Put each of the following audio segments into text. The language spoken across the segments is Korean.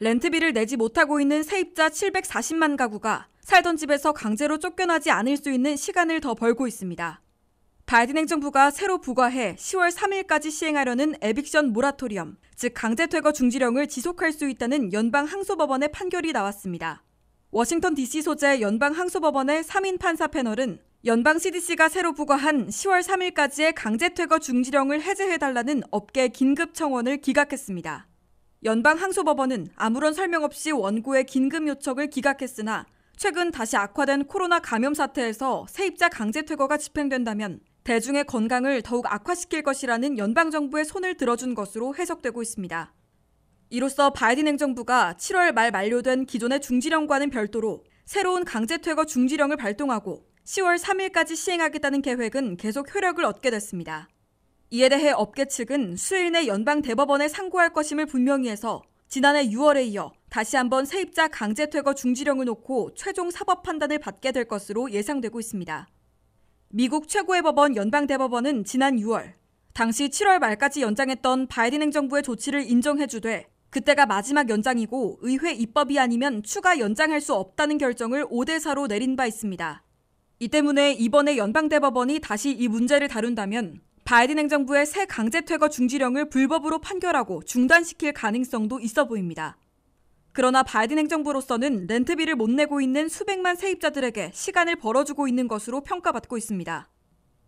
렌트비를 내지 못하고 있는 세입자 740만 가구가 살던 집에서 강제로 쫓겨나지 않을 수 있는 시간을 더 벌고 있습니다. 바이든 행정부가 새로 부과해 10월 3일까지 시행하려는 에빅션 모라토리엄, 즉 강제 퇴거 중지령을 지속할 수 있다는 연방 항소법원의 판결이 나왔습니다. 워싱턴 DC 소재 연방 항소법원의 3인 판사 패널은 연방 CDC가 새로 부과한 10월 3일까지의 강제 퇴거 중지령을 해제해달라는 업계 긴급 청원을 기각했습니다. 연방 항소법원은 아무런 설명 없이 원고의 긴급 요청을 기각했으나 최근 다시 악화된 코로나 감염 사태에서 세입자 강제 퇴거가 집행된다면 대중의 건강을 더욱 악화시킬 것이라는 연방정부의 손을 들어준 것으로 해석되고 있습니다. 이로써 바이든 행정부가 7월 말 만료된 기존의 중지령과는 별도로 새로운 강제 퇴거 중지령을 발동하고 10월 3일까지 시행하겠다는 계획은 계속 효력을 얻게 됐습니다. 이에 대해 업계 측은 수요일 내 연방 대법원에 상고할 것임을 분명히 해서 지난해 6월에 이어 다시 한번 세입자 강제 퇴거 중지령을 놓고 최종 사법 판단을 받게 될 것으로 예상되고 있습니다. 미국 최고의 법원 연방대법원은 지난 6월 당시 7월 말까지 연장했던 바이든 행정부의 조치를 인정해주되 그때가 마지막 연장이고 의회 입법이 아니면 추가 연장할 수 없다는 결정을 5대4로 내린 바 있습니다. 이 때문에 이번에 연방대법원이 다시 이 문제를 다룬다면 바이든 행정부의 새 강제 퇴거 중지령을 불법으로 판결하고 중단시킬 가능성도 있어 보입니다. 그러나 바이든 행정부로서는 렌트비를 못 내고 있는 수백만 세입자들에게 시간을 벌어주고 있는 것으로 평가받고 있습니다.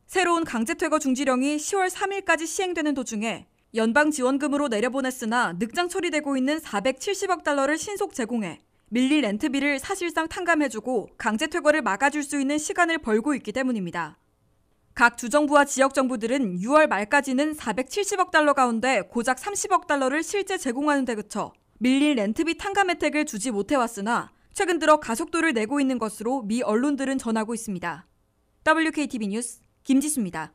새로운 강제 퇴거 중지령이 10월 3일까지 시행되는 도중에 연방 지원금으로 내려보냈으나 늑장 처리되고 있는 470억 달러를 신속 제공해 밀릴 렌트비를 사실상 탕감해주고 강제 퇴거를 막아줄 수 있는 시간을 벌고 있기 때문입니다. 각 주정부와 지역정부들은 6월 말까지는 470억 달러 가운데 고작 30억 달러를 실제 제공하는 데 그쳐 밀릴 렌트비 탕감 혜택을 주지 못해왔으나 최근 들어 가속도를 내고 있는 것으로 미 언론들은 전하고 있습니다. WKTV 뉴스 김지수입니다.